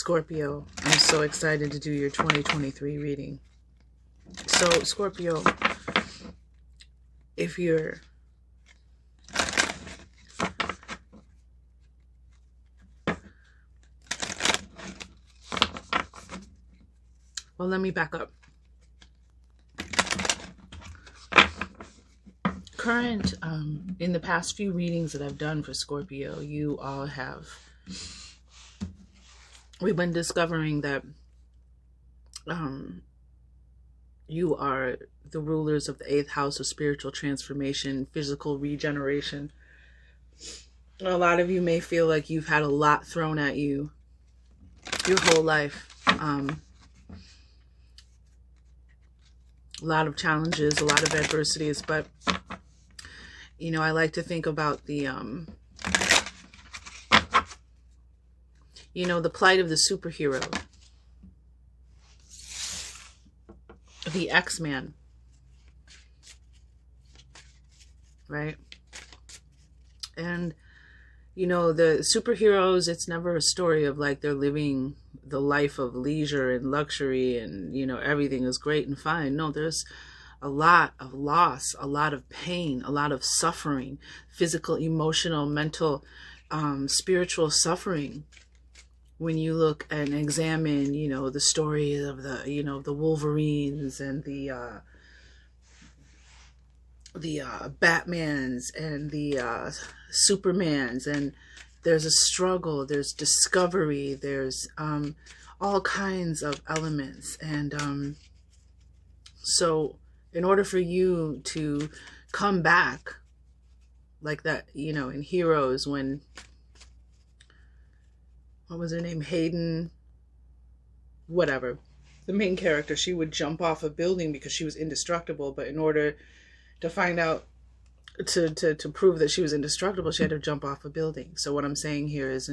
Scorpio, I'm so excited to do your 2023 reading. So, Scorpio, if you're well, let me back up. Current, in the past few readings that I've done for Scorpio, you all have, we've been discovering that you are the rulers of the 8th house of spiritual transformation, physical regeneration. A lot of you may feel like you've had a lot thrown at you your whole life. A lot of challenges, a lot of adversities, but you know, I like to think about the you know, the plight of the superhero, the X-Man, right? And you know, the superheroes, it's never a story of like they're living the life of leisure and luxury and, you know, everything is great and fine. No, there's a lot of loss, a lot of pain, a lot of suffering, physical, emotional, mental, spiritual suffering. When you look and examine, you know, the story of the, you know, the Wolverines and the Batmans and the Supermans, and there's a struggle, there's discovery, there's all kinds of elements. And so in order for you to come back like that, you know, in Heroes, when, what was her name, Hayden, whatever, the main character, she would jump off a building because she was indestructible, but in order to find out, to prove that she was indestructible, she had to jump off a building. So what I'm saying here is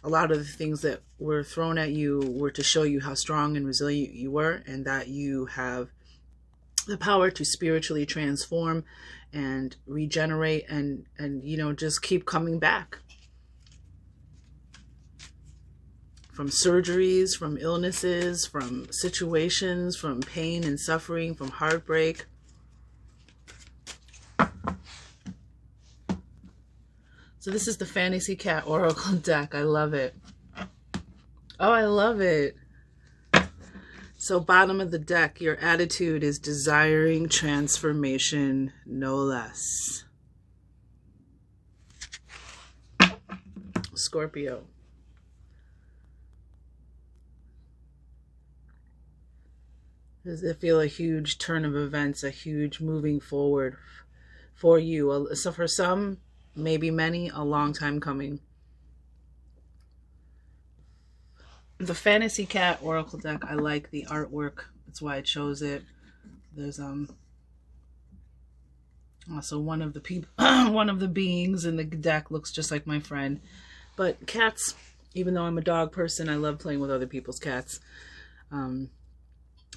a lot of the things that were thrown at you were to show you how strong and resilient you were, and that you have the power to spiritually transform and regenerate and you know, just keep coming back from surgeries, from illnesses, from situations, from pain and suffering, from heartbreak. So this is the Fantasy Cat Oracle deck. I love it. Oh, I love it. So bottom of the deck, your attitude is desiring transformation, no less. Scorpio. Does it feel a huge turn of events, a huge moving forward for you? So for some, maybe many, a long time coming. The Fantasy Cat Oracle deck, I like the artwork. That's why I chose it. There's also one of the people, one of the beings in the deck looks just like my friend. But cats, even though I'm a dog person, I love playing with other people's cats.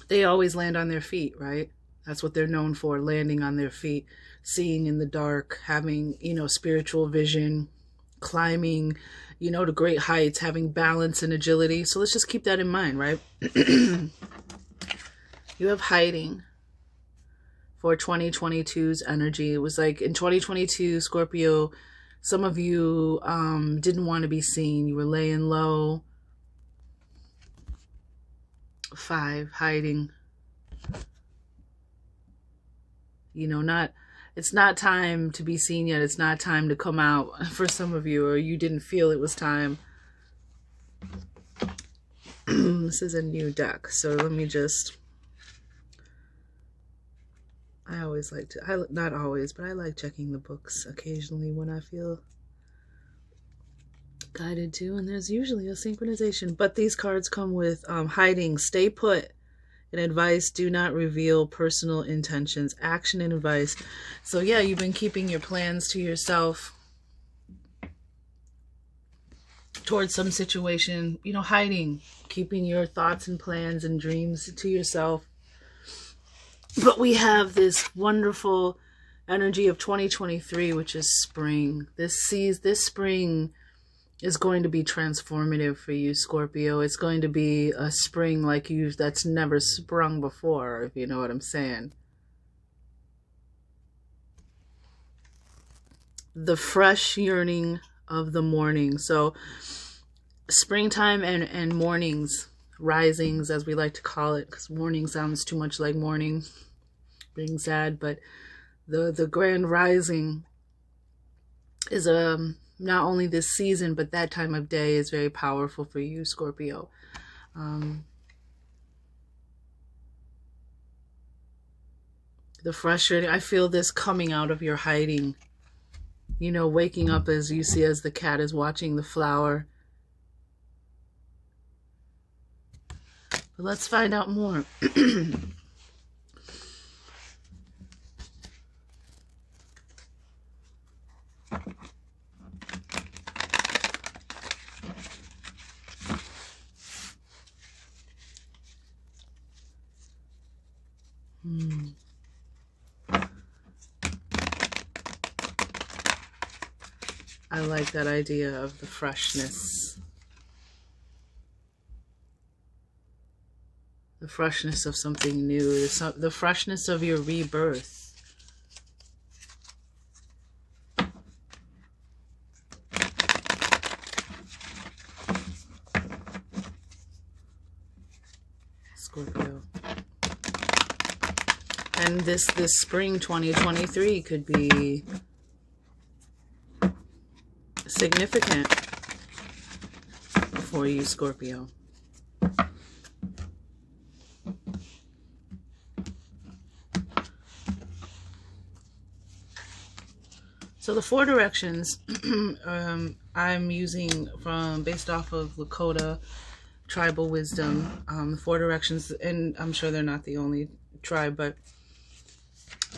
They always land on their feet, right? That's what they're known for, landing on their feet, seeing in the dark, having, you know, spiritual vision, climbing, you know, to great heights, having balance and agility. So let's just keep that in mind, right? You have hiding for 2022's energy. It was like in 2022, Scorpio, some of you didn't want to be seen. You were laying low. 5, hiding. You know, it's not time to be seen yet. It's not time to come out for some of you, or you didn't feel it was time. This is a new deck, so let me just, I always like to, not always, but I like checking the books occasionally when I feel guided to, and there's usually a synchronization. But these cards come with hiding, stay put, and advice, do not reveal personal intentions, action and advice. So yeah, you've been keeping your plans to yourself towards some situation, you know, hiding, keeping your thoughts and plans and dreams to yourself. But we have this wonderful energy of 2023, which is spring. This spring is going to be transformative for you, Scorpio. It's going to be a spring like you that's never sprung before, if you know what I'm saying. The fresh yearning of the morning. So springtime and mornings, risings as we like to call it, because morning sounds too much like morning, being sad, but the grand rising is not only this season, but that time of day is very powerful for you, Scorpio. The frustrating, I feel this coming out of your hiding, you know, waking up as you see as the cat is watching the flower. But let's find out more. I like that idea of the freshness. The freshness of something new. The freshness of your rebirth. Scorpio. And this spring 2023 could be significant for you, Scorpio. So the 4 directions I'm using based off of Lakota tribal wisdom. The 4 directions, and I'm sure they're not the only tribe, but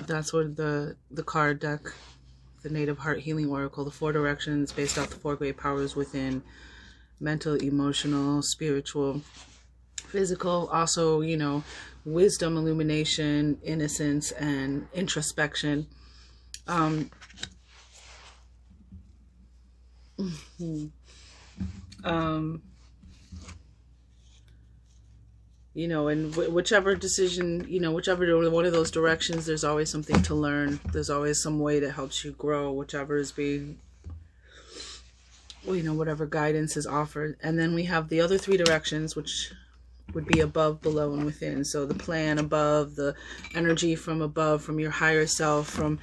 that's what the card deck, the Native Heart Healing Oracle, the 4 directions based off the 4 great powers within: mental, emotional, spiritual, physical, also, you know, wisdom, illumination, innocence, and introspection. You know, and whichever decision, you know, whichever one of those directions, there's always something to learn. There's always some way that helps you grow, whichever is being, well, you know, whatever guidance is offered. And then we have the other 3 directions, which would be above, below, and within. So the plan above, the energy from above, from your higher self, from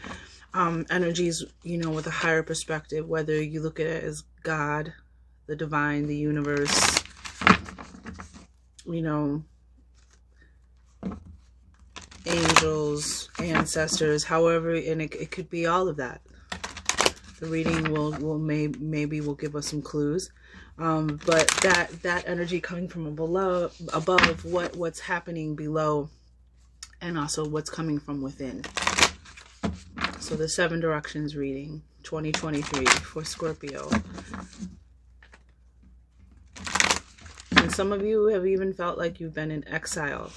energies, you know, with a higher perspective, whether you look at it as God, the divine, the universe, you know, angels, ancestors, however, and it could be all of that. The reading maybe will give us some clues, but that energy coming from above, what's happening below, and also what's coming from within. So the 7 directions reading 2023 for Scorpio. And some of you have even felt like you've been in exile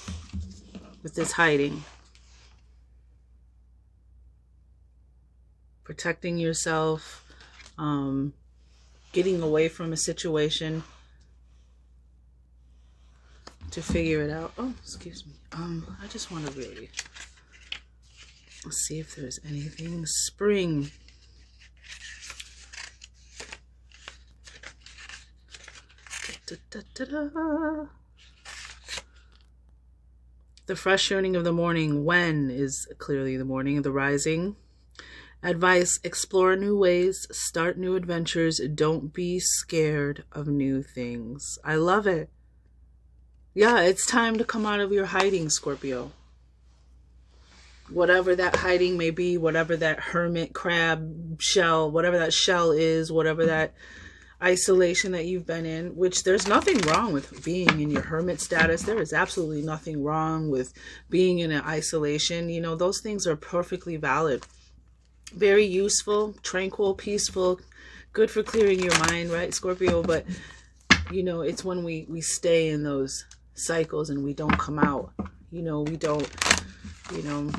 with this hiding. Protecting yourself, getting away from a situation to figure it out. Oh, excuse me. I just want to really see if there's anything. Spring. The fresh yearning of the morning. When is clearly the morning of the rising. Advice: explore new ways, start new adventures, don't be scared of new things. I love it. Yeah, it's time to come out of your hiding, Scorpio. Whatever that hiding may be, whatever that hermit crab shell, whatever that shell is, whatever that isolation that you've been in, which there's nothing wrong with being in your hermit status. There is absolutely nothing wrong with being in an isolation. You know, those things are perfectly valid. Very useful, tranquil, peaceful, good for clearing your mind, right, Scorpio? But, you know, it's when we stay in those cycles and we don't come out. You know, we don't, you know,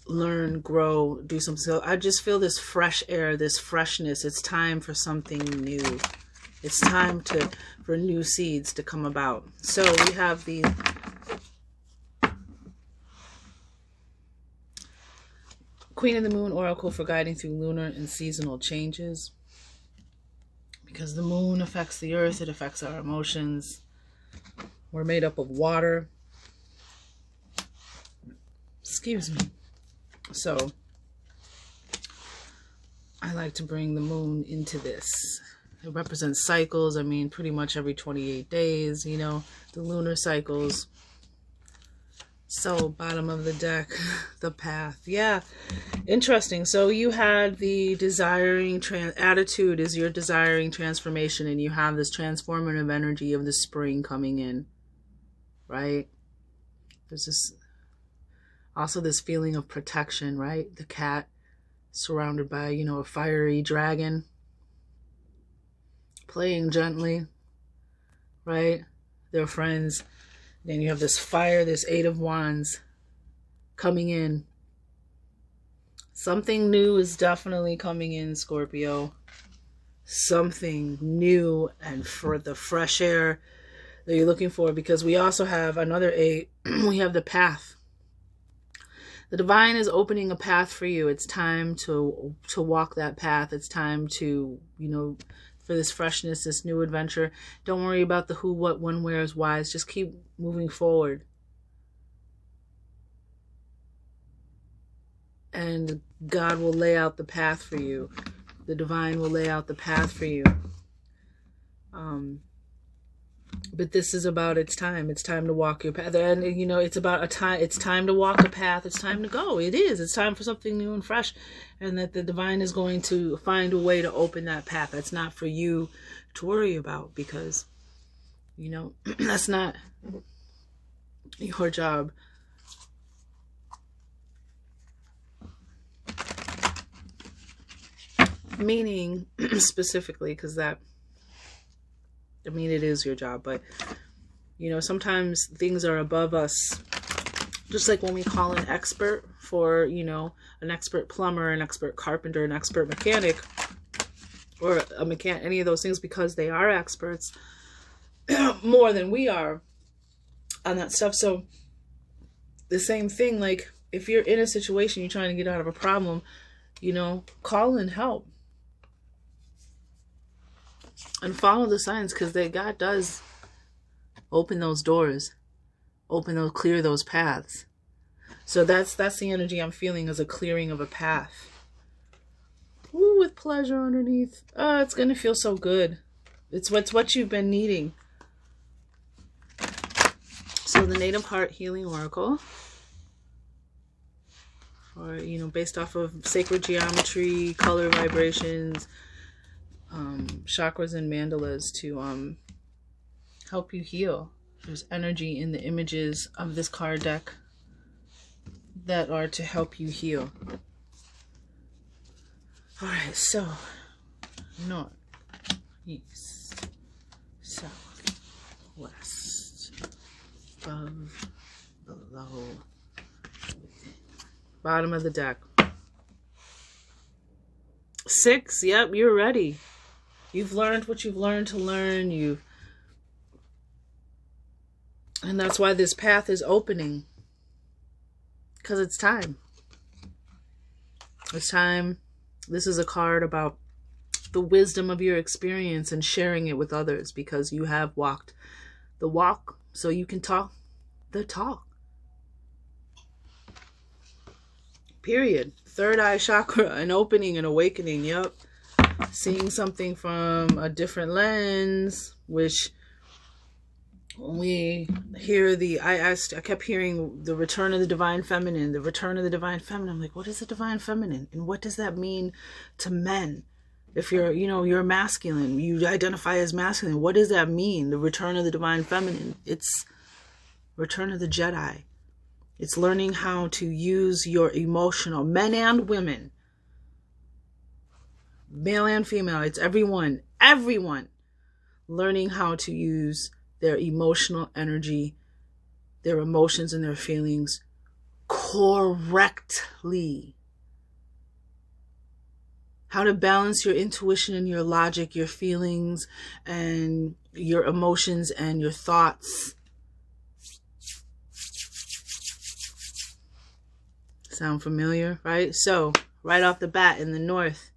learn, grow, do something. So I just feel this fresh air, this freshness. It's time for something new. It's time for new seeds to come about. So we have the Queen of the Moon Oracle for guiding through lunar and seasonal changes. Because the moon affects the earth, it affects our emotions. We're made up of water. Excuse me. So I like to bring the moon into this. It represents cycles. I mean, pretty much every 28 days, you know, the lunar cycles. So bottom of the deck, the path. Yeah, interesting. So you had the desiring attitude is your desiring transformation, and you have this transformative energy of the spring coming in, right? There's this also this feeling of protection, right? The cat surrounded by, you know, a fiery dragon playing gently, right? They're friends. Then you have this fire, this Eight of Wands coming in. Something new is definitely coming in, Scorpio. Something new, and for the fresh air that you're looking for, because we also have another eight. We have the path. The divine is opening a path for you. It's time to walk that path. It's time to, you know, for this freshness, this new adventure. Don't worry about the who, what, when, where's, why's. Just keep moving forward. And God will lay out the path for you. The divine will lay out the path for you. But this is about it's time. It's time to walk your path. And, you know, it's about a time. It's time to walk a path. It's time to go. It is. It's time for something new and fresh. And that the divine is going to find a way to open that path. That's not for you to worry about, because, you know, that's not your job. Meaning, specifically, because that, I mean, it is your job, but, you know, sometimes things are above us. Just like when we call an expert for, you know, an expert plumber, an expert carpenter, an expert mechanic, or a mechanic, any of those things, because they are experts more than we are on that stuff. So the same thing, like if you're in a situation, you're trying to get out of a problem, you know, call in help. And follow the signs, because God does open those doors, clear those paths. So that's the energy I'm feeling, as a clearing of a path. Ooh, with pleasure underneath. Oh, it's gonna feel so good. It's what you've been needing. So the Native Heart Healing Oracle, or, you know, based off of sacred geometry, color vibrations, chakras and mandalas, to help you heal. There's energy in the images of this card deck that are to help you heal. All right, so north, east, south, west, above, below, within. Bottom of the deck. 6, yep, you're ready. You've learned what you've learned to learn. And that's why this path is opening. Because it's time. It's time. This is a card about the wisdom of your experience and sharing it with others, because you have walked the walk, so you can talk the talk. Period. Third eye chakra, an opening, an awakening. Yep. Seeing something from a different lens, which when we hear I kept hearing the return of the divine feminine, the return of the divine feminine. I'm like, what is the divine feminine? And what does that mean to men? If you're, you know, you're masculine, you identify as masculine, what does that mean? The return of the divine feminine. It's return of the Jedi. It's learning how to use your emotional, men and women, male and female, it's everyone learning how to use their emotional energy, their emotions and their feelings correctly. How to balance your intuition and your logic, your feelings and your emotions and your thoughts. Sound familiar, right? So, right off the bat in the north,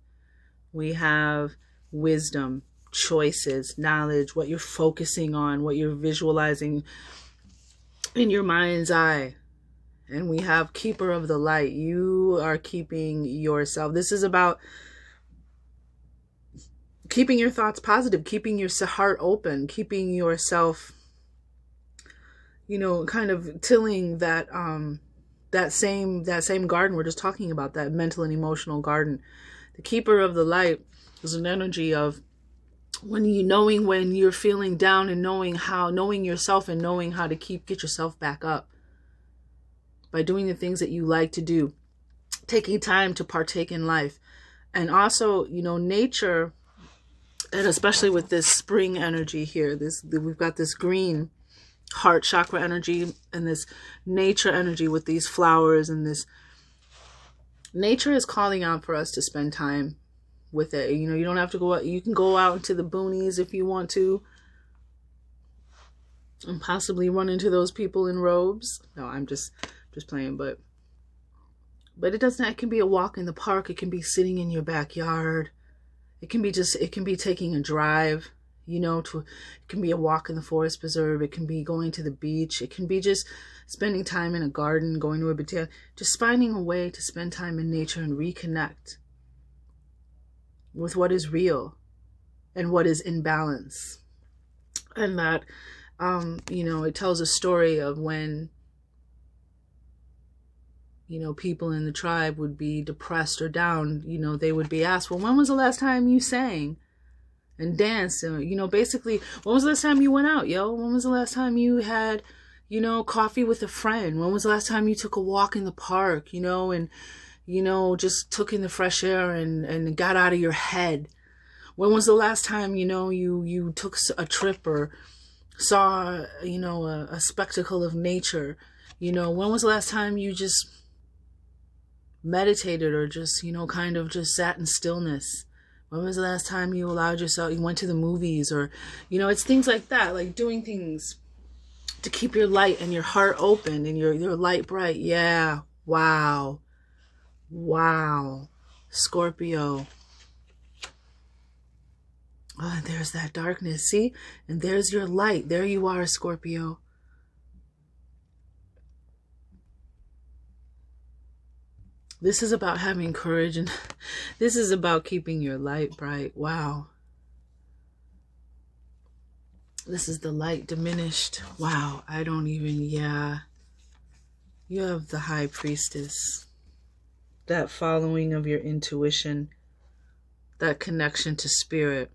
we have wisdom, choices, knowledge, what you're focusing on, what you're visualizing in your mind's eye. And we have keeper of the light. You are keeping yourself. This is about keeping your thoughts positive, keeping your heart open, keeping yourself, kind of tilling that that same garden we're just talking about, that mental and emotional garden. The keeper of the light is an energy of when you're feeling down and knowing yourself and knowing how to get yourself back up by doing the things that you like to do, taking time to partake in life. And also, nature, and especially with this spring energy here, we've got this green heart chakra energy and this nature energy with these flowers, and this nature is calling out for us to spend time with it. You don't have to go out. You can go out into the boonies if you want to, and possibly run into those people in robes. No, I'm just playing, but it doesn't. It can be a walk in the park. It can be sitting in your backyard. It can be taking a drive. It can be a walk in the forest preserve. It can be going to the beach. It can be just spending time in a garden, going to a botanic, just finding a way to spend time in nature and reconnect with what is real and what is in balance. And that, it tells a story of when, people in the tribe would be depressed or down. They would be asked, well, when was the last time you sang and danced? And, basically, when was the last time you went out, yo? When was the last time you had, coffee with a friend? When was the last time you took a walk in the park, and, just took in the fresh air and got out of your head? When was the last time, you took a trip or saw, a spectacle of nature? When was the last time you just meditated or just, kind of just sat in stillness? When was the last time you went to the movies? Or, it's things like that, like doing things to keep your light and your heart open and your light bright. Yeah. Wow. Scorpio. Oh, and there's that darkness. See? And there's your light. There you are, Scorpio. This is about having courage, and this is about keeping your light bright. Wow. This is the light diminished. Wow. You have the high priestess. That following of your intuition. That connection to spirit.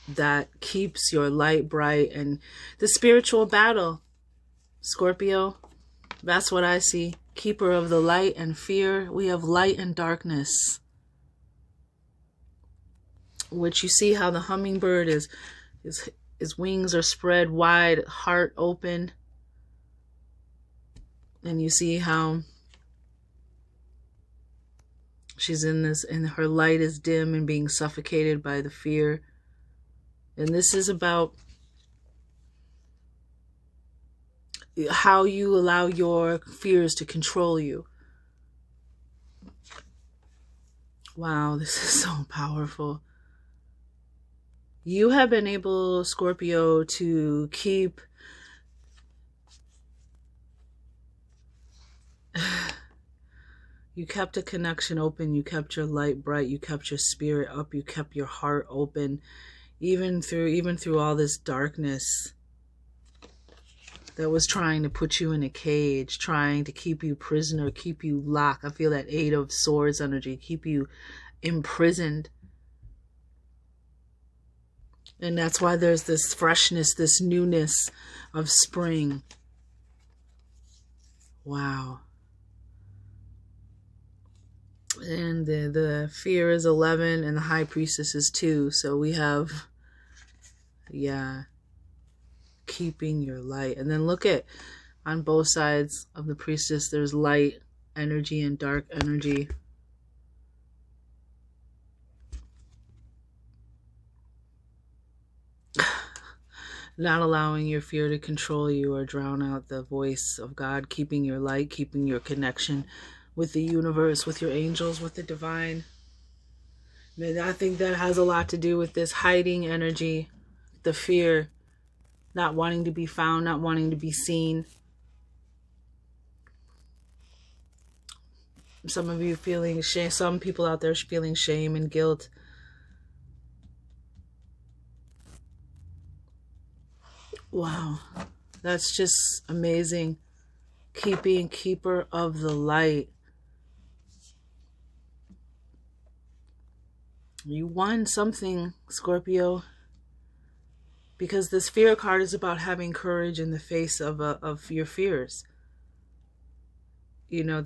That keeps your light bright. And the spiritual battle. Scorpio. That's what I see. Keeper of the light and fear. We have light and darkness. Which you see how the hummingbird his wings are spread wide, heart open. And you see how she's in this, and her light is dim and being suffocated by the fear. And this is about how you allow your fears to control you. Wow, this is so powerful. You have been able, Scorpio, to keep you kept a connection open, you kept your light bright, you kept your spirit up, you kept your heart open, even through all this darkness that was trying to put you in a cage, trying to keep you prisoner, keep you locked. I feel that Eight of Swords energy, keep you imprisoned. And that's why there's this freshness, this newness of spring. Wow. And the fear is 11 and the high priestess is 2. So we have, keeping your light. And then look at, On both sides of the priestess, there's light energy and dark energy. Not allowing your fear to control you or drown out the voice of God, keeping your light, keeping your connection with the universe, with your angels, with the divine. And I think that has a lot to do with this hiding energy, the fear, not wanting to be found, not wanting to be seen. Some of you feeling shame, some people out there feeling shame and guilt. Wow, that's just amazing. Keeper of the light. You won something, Scorpio. Because this fear card is about having courage in the face of your fears. You know,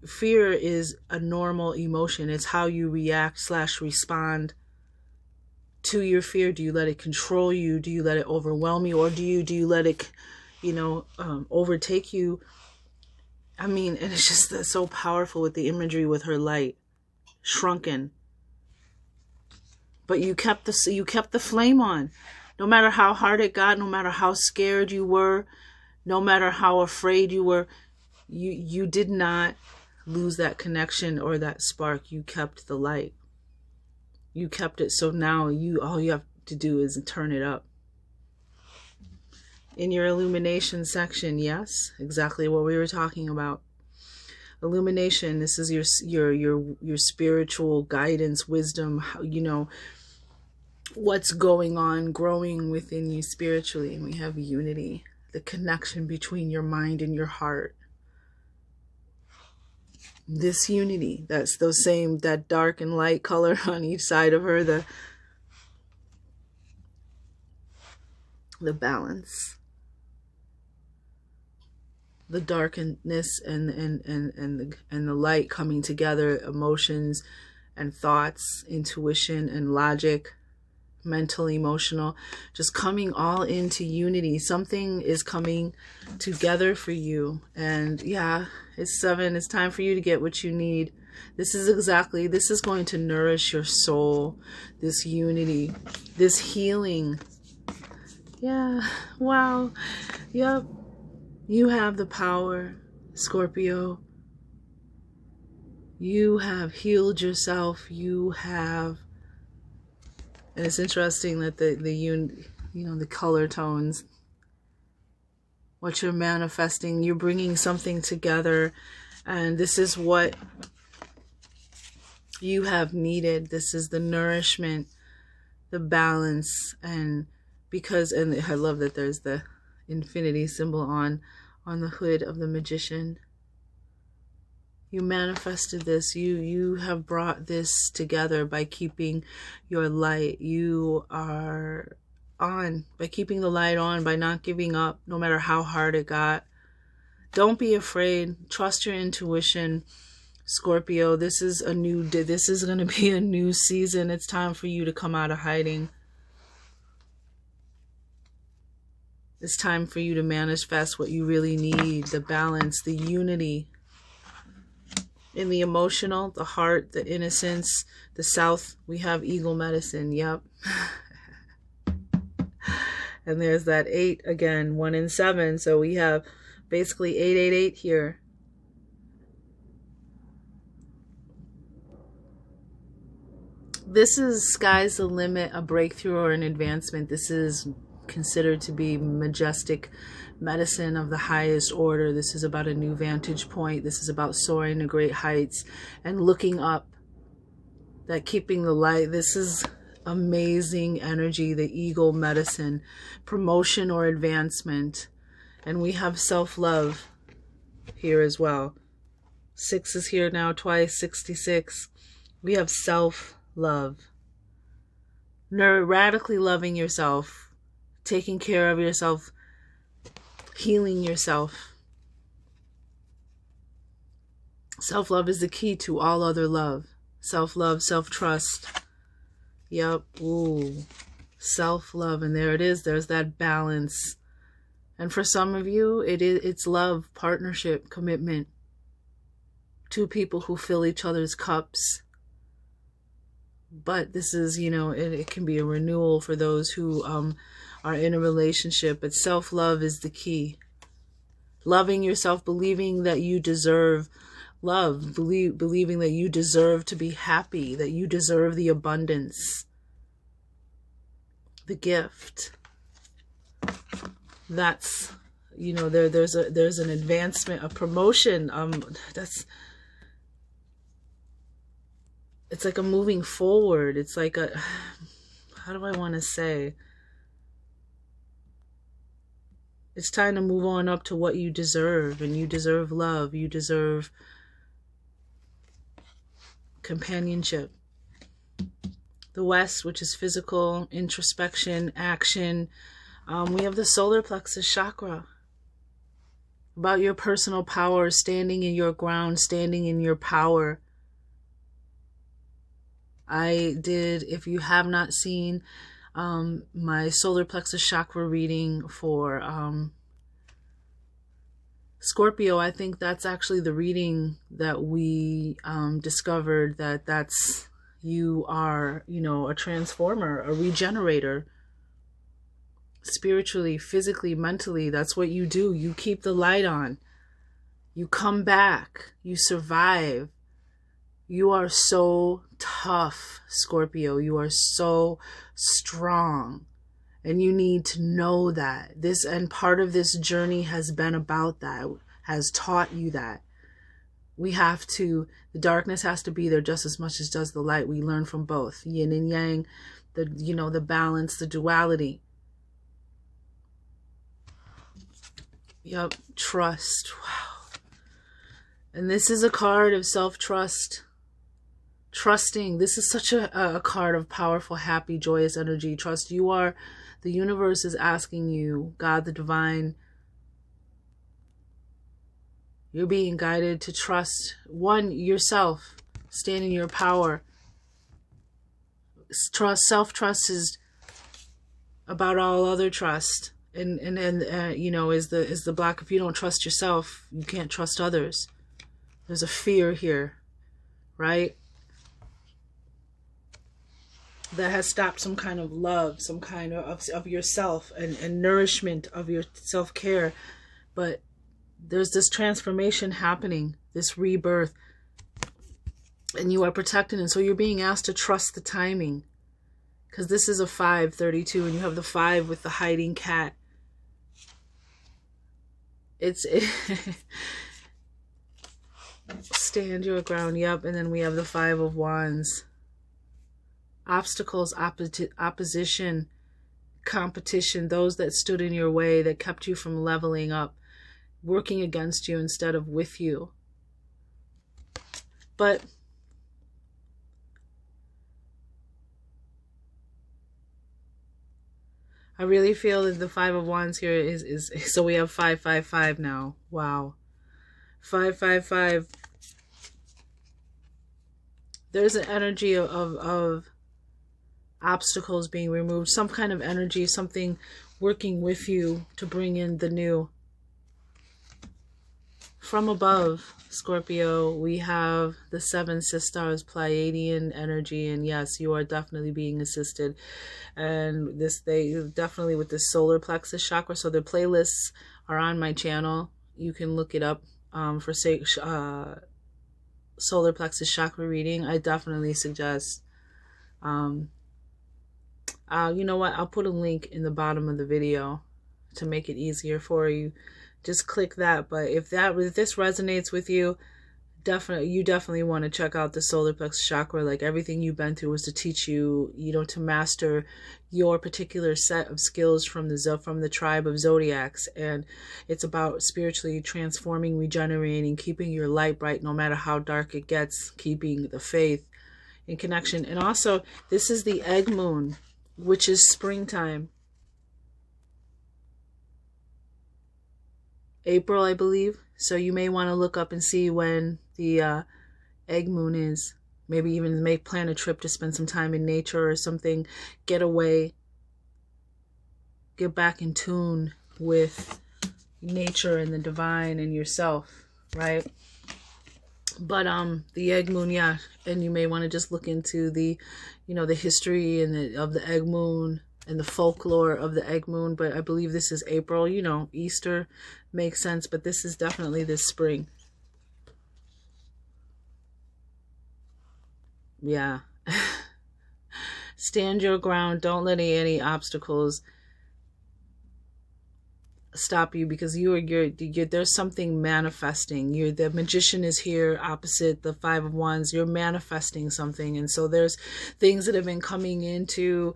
fear is a normal emotion. It's how you react / respond to your fear. Do you let it control you? Do you let it overwhelm you? Or do you let it, overtake you? I mean, and it's just so powerful with the imagery with her light, shrunken. But you kept the flame on. No matter how hard it got, no matter how scared you were, no matter how afraid you were, you did not lose that connection or that spark. You kept the light. You kept it. So now all you have to do is turn it up. In your illumination section, yes, exactly what we were talking about. Illumination, this is your spiritual guidance, wisdom, what's going on, growing within you spiritually. And we have unity, the connection between your mind and your heart. This unity, that's that dark and light color on each side of her, the balance, the darkness and the light coming together, emotions and thoughts, intuition and logic, mental, emotional, just coming all into unity. Something is coming together for you. And yeah, it's 7. It's time for you to get what you need. This is going to nourish your soul. This unity, this healing. Yeah. Wow. Yep. You have the power, Scorpio. You have healed yourself. You have. And it's interesting that the color tones, what you're manifesting, you're bringing something together, and this is what you have needed. This is the nourishment, the balance, and I love that there's the infinity symbol on the hood of the magician. You manifested this. You have brought this together by keeping your light. You are on by keeping the light on, by not giving up, no matter how hard it got. Don't be afraid. Trust your intuition, Scorpio. This is going to be a new season. It's time for you to come out of hiding. It's time for you to manifest what you really need, the balance, the unity. In the emotional, the heart, the innocence, the south, we have eagle medicine. Yep. And there's that 8 again, 1 and 7. So we have basically 888 here. This is sky's the limit, a breakthrough or an advancement. This is considered to be majestic medicine of the highest order. This is about a new vantage point. This is about soaring to great heights and looking up, that keeping the light. This is amazing energy, the eagle medicine, promotion or advancement. And we have self-love here as well. 6 is here now twice, 66. We have self-love. Radically loving yourself, taking care of yourself, healing yourself. Self-love is the key to all other love. Self-love, self-trust. Yep. Ooh. Self-love. And there it is. There's that balance. And for some of you, it's love, partnership, commitment. Two people who fill each other's cups. But this is, you know, it can be a renewal for those who are in a relationship. But self-love is the key. Loving yourself, believing that you deserve love, believing that you deserve to be happy, that you deserve the abundance, the gift. That's, you know, there's an advancement, a promotion. It's like a moving forward. It's like a, how do I want to say? It's time to move on up to what you deserve, and you deserve love. You deserve companionship. The West, which is physical, introspection, action. We have the solar plexus chakra. About your personal power, standing in your ground, standing in your power. I did, if you have not seen my solar plexus chakra reading for Scorpio, I think that's actually the reading that we discovered that's, you are, you know, a transformer, a regenerator. Spiritually, physically, mentally, that's what you do. You keep the light on. You come back. You survive. You are so tough, Scorpio. You are so strong. And you need to know that. This, and part of this journey has been about that, has taught you that. We have to, the darkness has to be there just as much as does the light. We learn from both. Yin and yang, the, you know, the balance, the duality. Yup, trust. Wow. And this is a card of self-trust. Trusting. This is such a card of powerful, happy, joyous energy. Trust. You are, the universe is asking you, God, the divine, you're being guided to trust, one, yourself, stand in your power. Trust, self-trust is about all other trust. And you know, is the block. If you don't trust yourself, you can't trust others. There's a fear here, right? That has stopped some kind of love, some kind of yourself and nourishment of your self-care. But there's this transformation happening, this rebirth, and you are protected. And so you're being asked to trust the timing, because this is a 532 and you have the 5 with the hiding cat. Stand your ground. Yep. And then we have the 5 of Wands. Obstacles, opposition, competition, those that stood in your way, that kept you from leveling up, working against you instead of with you. But I really feel that the 5 of Wands here is so we have 555 now. Wow. 555. There's an energy of obstacles being removed, some kind of energy, something working with you to bring in the new. From above, Scorpio, we have the 7 sisters, Pleiadian energy, and yes, you are definitely being assisted. And this, they definitely with the solar plexus chakra. So the playlists are on my channel. You can look it up for solar plexus chakra reading. I definitely suggest. You know what? I'll put a link in the bottom of the video to make it easier for you. Just click that. But if this resonates with you, you definitely want to check out the solar plexus chakra. Like, everything you've been through was to teach you, you know, to master your particular set of skills from the tribe of zodiacs. And it's about spiritually transforming, regenerating, keeping your light bright no matter how dark it gets, keeping the faith in connection. And also, this is the egg moon, which is springtime. April, I believe. So you may want to look up and see when the egg moon is. Maybe even plan a trip to spend some time in nature or something. Get away. Get back in tune with nature and the divine and yourself, right? But the egg moon, yeah, and you may want to just look into the, you know, the history and of the egg moon and the folklore of the egg moon. But I believe this is April, you know, Easter makes sense, but this is definitely this spring. Yeah. Stand your ground. Don't let any obstacles stop you, because you're there's something manifesting. The magician is here opposite the Five of Wands. You're manifesting something, and so there's things that have been coming into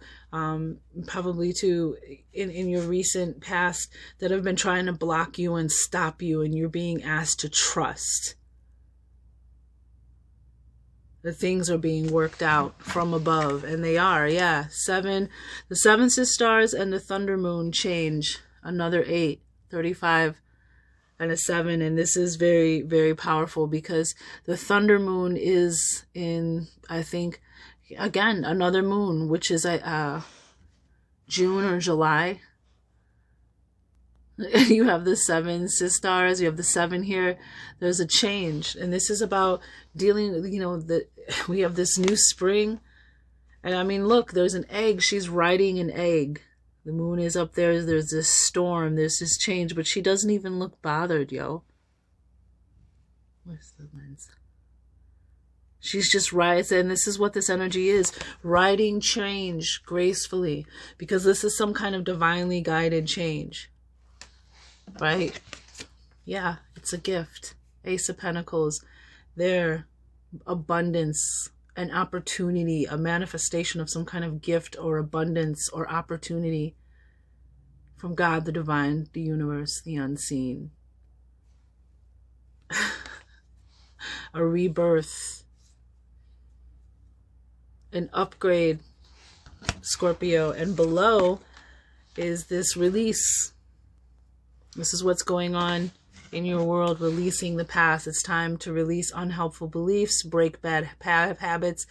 probably to in your recent past that have been trying to block you and stop you, and you're being asked to trust. The things are being worked out from above, and they are, yeah. The 7 sis stars and the thunder moon change. Another 8, 35, and a 7. And this is very, very powerful, because the thunder moon is in, I think, again, another moon, which is June or July. You have the 7 sis stars, you have the 7 here. There's a change, and this is about dealing with, you know, we have this new spring. And I mean, look, there's an egg. She's riding an egg. The moon is up there. There's this storm. There's this change. But she doesn't even look bothered, yo. Where's the lens? She's just rides. And this is what this energy is. Riding change gracefully. Because this is some kind of divinely guided change. Right? Yeah, it's a gift. Ace of Pentacles. There. Abundance. An opportunity, a manifestation of some kind of gift or abundance or opportunity from God, the divine, the universe, the unseen. A rebirth, an upgrade, Scorpio. And below is this release. This is what's going on in your world, releasing the past. It's time to release unhelpful beliefs, break bad habits,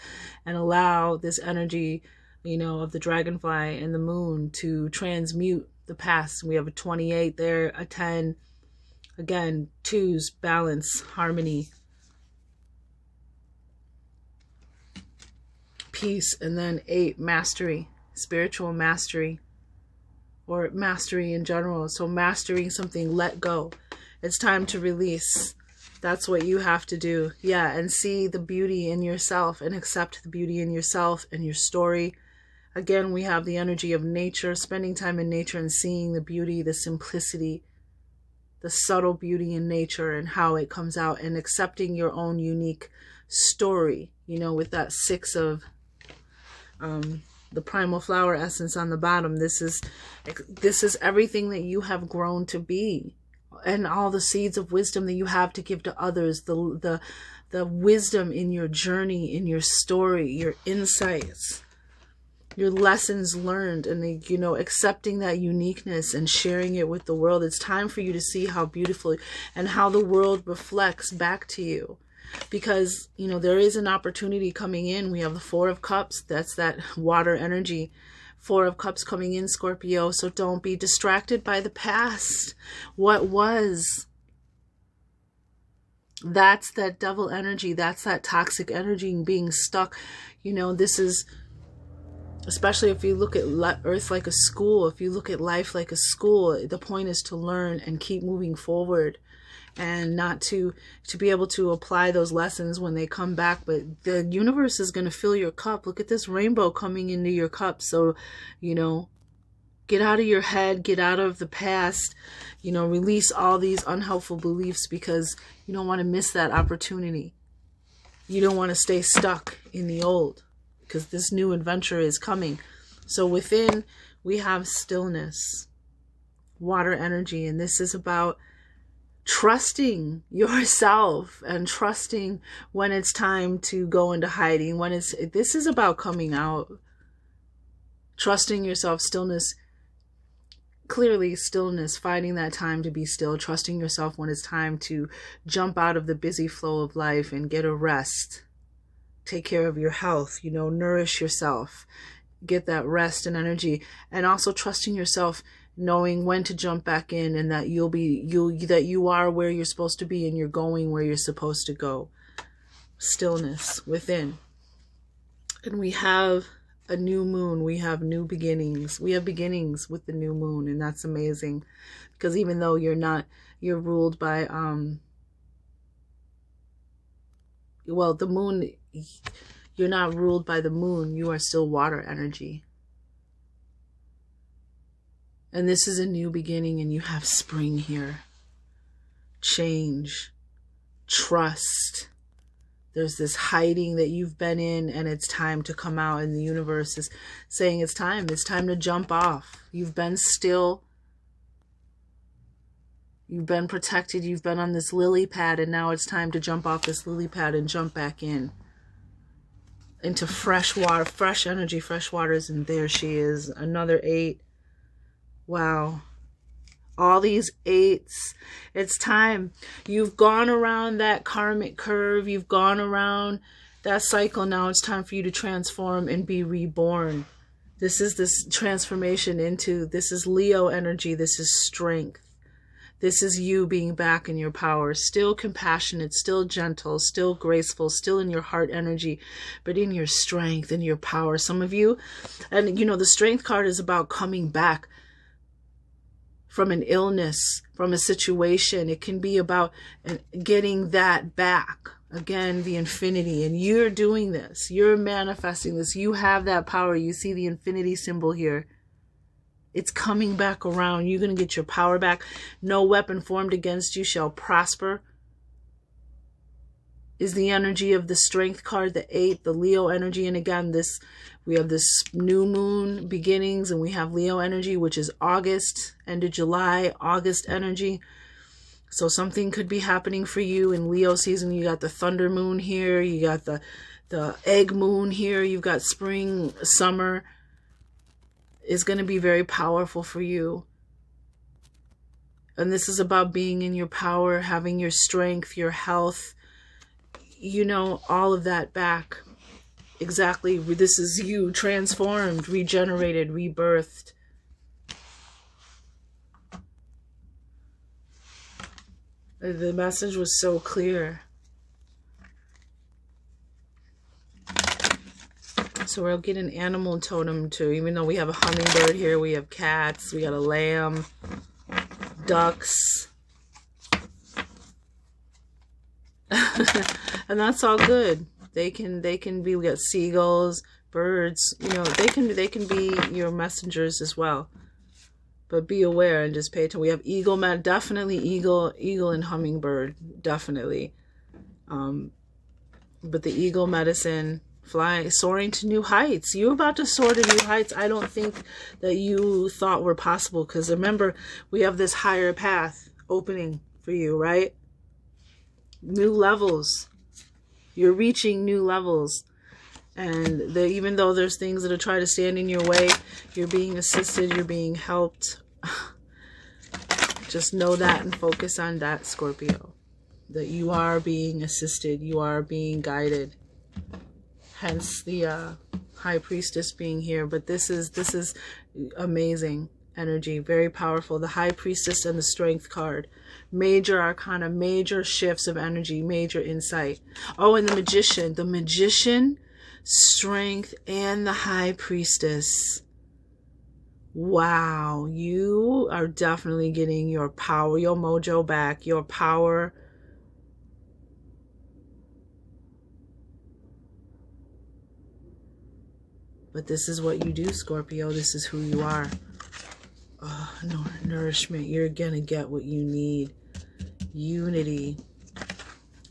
and allow this energy, you know, of the dragonfly and the moon to transmute the past. We have a 28 there, a 10. Again, 2s, balance, harmony, peace, and then 8, mastery, spiritual mastery, or mastery in general. So mastering something, let go. It's time to release. That's what you have to do. Yeah, and see the beauty in yourself and accept the beauty in yourself and your story. Again, we have the energy of nature, spending time in nature and seeing the beauty, the simplicity, the subtle beauty in nature and how it comes out, and accepting your own unique story, you know, with that 6 of the primal flower essence on the bottom. This is everything that you have grown to be. And all the seeds of wisdom that you have to give to others, the wisdom in your journey, in your story, your insights, your lessons learned, and you know, accepting that uniqueness and sharing it with the world. It's time for you to see how beautiful and how the world reflects back to you, because you know there is an opportunity coming in. We have the 4 of Cups. That's that water energy. 4 of Cups coming in, Scorpio. So don't be distracted by the past. What was? That's that devil energy. That's that toxic energy being stuck. You know, this is, especially if you look at Earth like a school, if you look at life like a school, the point is to learn and keep moving forward, and not to be able to apply those lessons when they come back. But the universe is going to fill your cup. Look at this rainbow coming into your cup. So, you know, get out of your head, get out of the past, you know, release all these unhelpful beliefs, because you don't want to miss that opportunity. You don't want to stay stuck in the old, because this new adventure is coming. So within, we have stillness, water energy, and this is about trusting yourself and trusting when it's time to go into hiding, this is about coming out, trusting yourself, stillness, clearly stillness, finding that time to be still, trusting yourself when it's time to jump out of the busy flow of life and get a rest, take care of your health, you know, nourish yourself, get that rest and energy, and also trusting yourself knowing when to jump back in, and that that you are where you're supposed to be and you're going where you're supposed to go. Stillness within. And we have a new moon. We have new beginnings. We have beginnings with the new moon, and that's amazing, because even though you're ruled by the moon, you're not ruled by the moon. You are still water energy. And this is a new beginning, and you have spring here. Change. Trust. There's this hiding that you've been in, and it's time to come out, and the universe is saying it's time. It's time to jump off. You've been still. You've been protected. You've been on this lily pad, and now it's time to jump off this lily pad and jump back into fresh water, fresh energy, fresh waters. And there she is, another 8. Wow. All these 8s. It's time. You've gone around that karmic curve. You've gone around that cycle. Now it's time for you to transform and be reborn. This is this transformation this is Leo energy. This is strength. This is you being back in your power. Still compassionate, still gentle, still graceful, still in your heart energy, but in your strength and your power. Some of you, and the strength card is about coming back from an illness, from a situation. It can be about getting that back. Again, the infinity. And you're doing this. You're manifesting this. You have that power. You see the infinity symbol here. It's coming back around. You're going to get your power back. No weapon formed against you shall prosper. Is the energy of the strength card, the 8, the Leo energy. And again, we have this new moon beginnings, and we have Leo energy, which is August, end of July, August energy. So something could be happening for you in Leo season. You got the thunder moon here. You got the egg moon here. You've got spring, summer. Is going to be very powerful for you. And this is about being in your power, having your strength, your health, all of that back. Exactly. This is you transformed, regenerated, rebirthed. The message was so clear. So we'll get an animal totem too. Even though we have a hummingbird here, we have cats, we got a lamb, ducks. And that's all good. They can be, we got seagulls, birds, they can be your messengers as well. But be aware and just pay attention. We have eagle, definitely eagle and hummingbird, definitely. But the eagle medicine, flying, soaring to new heights. You're about to soar to new heights. I don't think that you thought were possible, because remember, we have this higher path opening for you, right? New levels. You're reaching new levels. And even though there's things that are trying to stand in your way, you're being assisted, you're being helped. Just know that and focus on that, Scorpio. That you are being assisted, you are being guided. Hence the High Priestess being here. But this is amazing energy, very powerful. The High Priestess and the Strength card. Major arcana, major shifts of energy, major insight. Oh, and the Magician. The Magician, Strength, and the High Priestess. Wow, you are definitely getting your power, your mojo back, your power. But this is what you do, Scorpio. This is who you are. Oh, nourishment. You're going to get what you need. Unity.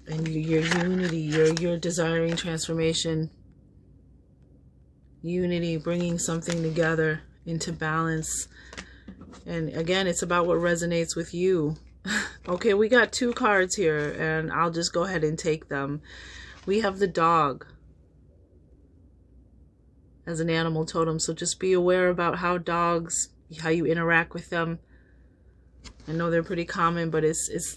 And your unity, you're desiring transformation. Unity, bringing something together into balance. And again, it's about what resonates with you. Okay, we got 2 cards here, and I'll just go ahead and take them. We have the dog as an animal totem, so just be aware about how you interact with them. I know they're pretty common, but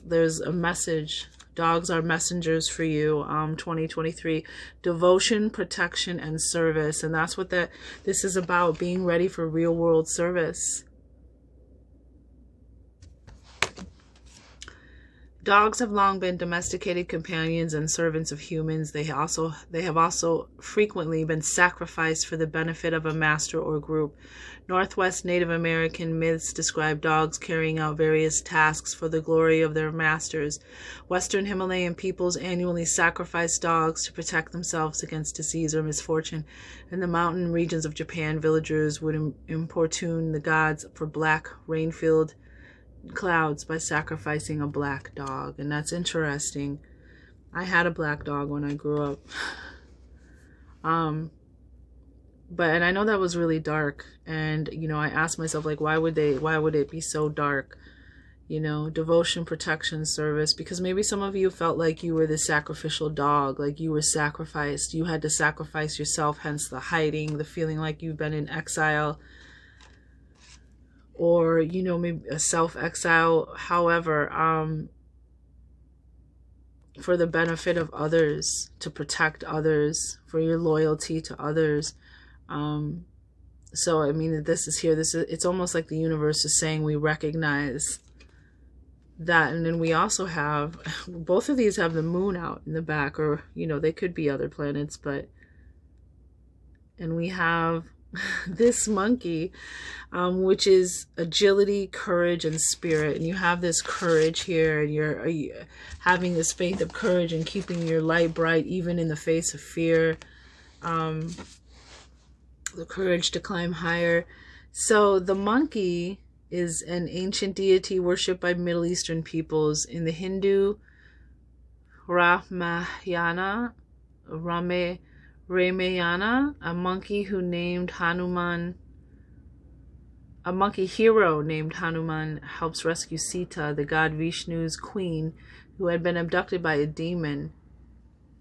there's a message. Dogs are messengers for you. 2023, devotion, protection, and service. And that's what this is about, being ready for real world service. Dogs have long been domesticated companions and servants of humans. They have also frequently been sacrificed for the benefit of a master or group. Northwest Native American myths describe dogs carrying out various tasks for the glory of their masters. Western Himalayan peoples annually sacrifice dogs to protect themselves against disease or misfortune. In the mountain regions of Japan, villagers would importune the gods for black rain-filled clouds by sacrificing a black dog. And that's interesting. I had a black dog when I grew up. And I know that was really dark, and I asked myself, like, why would it be so dark? Devotion, protection, service, because maybe some of you felt like you were the sacrificial dog, like you were sacrificed, you had to sacrifice yourself, hence the hiding, the feeling like you've been in exile, or maybe a self-exile. However, for the benefit of others, to protect others, for your loyalty to others. So I mean, this is here, it's almost like the universe is saying we recognize that. And then we also have, both of these have the moon out in the back, or they could be other planets, and we have this monkey, which is agility, courage, and spirit. And you have this courage here, and you're having this faith of courage and keeping your light bright even in the face of fear. The courage to climb higher. So the monkey is an ancient deity worshipped by Middle Eastern peoples. In the Hindu Ramayana, a monkey hero named Hanuman helps rescue Sita, the god Vishnu's queen, who had been abducted by a demon.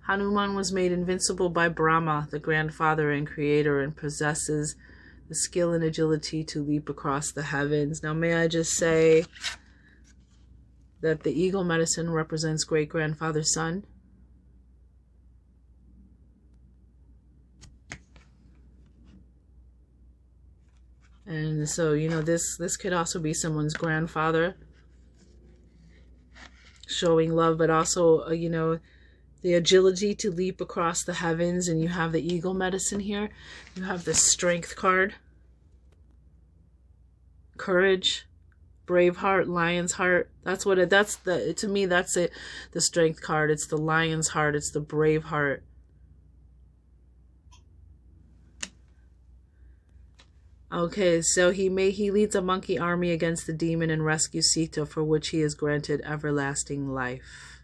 Hanuman was made invincible by Brahma, the grandfather and creator, and possesses the skill and agility to leap across the heavens. Now, may I just say that the eagle medicine represents great-grandfather's son? And so, this could also be someone's grandfather showing love, but also, the agility to leap across the heavens. And you have the eagle medicine here. You have the strength card. Courage, brave heart, lion's heart. To me, that's it. The strength card. It's the lion's heart. It's the brave heart. Okay, so he leads a monkey army against the demon and rescues Sita, for which he is granted everlasting life.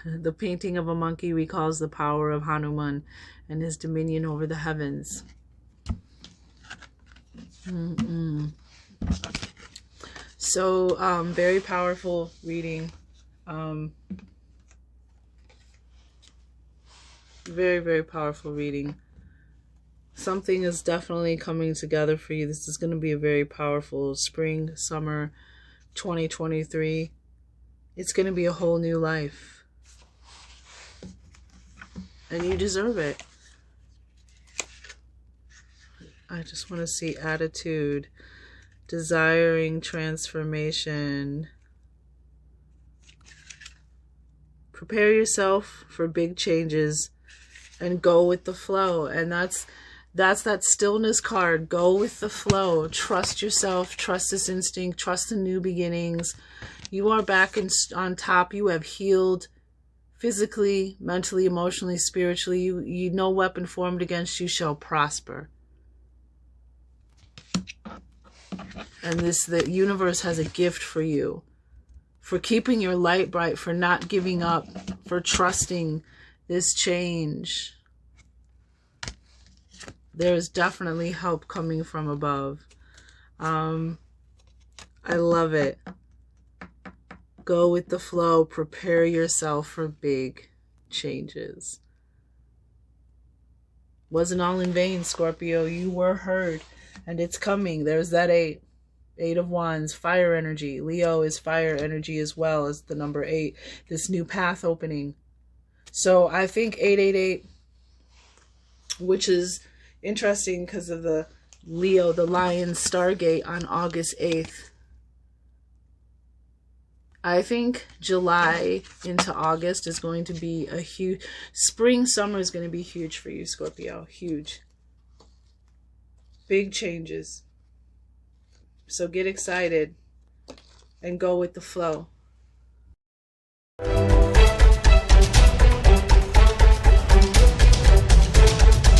The painting of a monkey recalls the power of Hanuman and his dominion over the heavens. So, very powerful reading. Very, very powerful reading. Something is definitely coming together for you. This is going to be a very powerful spring, summer 2023. It's going to be a whole new life. And you deserve it. I just want to see attitude, desiring transformation. Prepare yourself for big changes and go with the flow. And that's that stillness card. Go with the flow. Trust yourself. Trust this instinct. Trust the new beginnings. You are back on top. You have healed physically, mentally, emotionally, spiritually. You no weapon formed against you shall prosper. And the universe has a gift for you, for keeping your light bright, for not giving up, for trusting this change. There is definitely help coming from above. I love it. Go with the flow. Prepare yourself for big changes. Wasn't all in vain, Scorpio. You were heard, and it's coming. There's that 8. 8 of Wands, fire energy. Leo is fire energy as well as the number 8. This new path opening. So I think 888, which is interesting because of the Leo, the Lion Stargate on August 8th. I think July into August is going to be a huge, spring, summer is going to be huge for you, Scorpio. Huge. Big changes. So get excited and go with the flow.